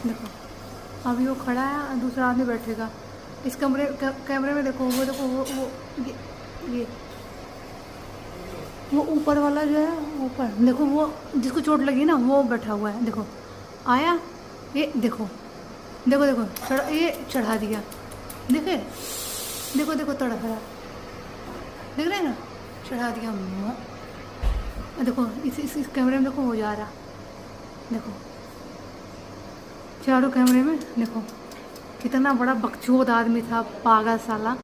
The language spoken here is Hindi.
देखो अभी वो खड़ा है और दूसरा आदमी बैठेगा इस कैमरे में। देखो वो ये वो ऊपर वाला जो है ऊपर देखो, वो जिसको चोट लगी ना वो बैठा हुआ है। देखो आया, ये देखो देखो देखो ये चढ़ा दिया। देखे, देखो देखो तड़प रहा, देख रहे हैं ना, चढ़ा दिया मुँह। देखो इस कैमरे में देखो हो जा रहा, देखो चारों कैमरे में। देखो कितना बड़ा बकचोद आदमी था, पागल साला।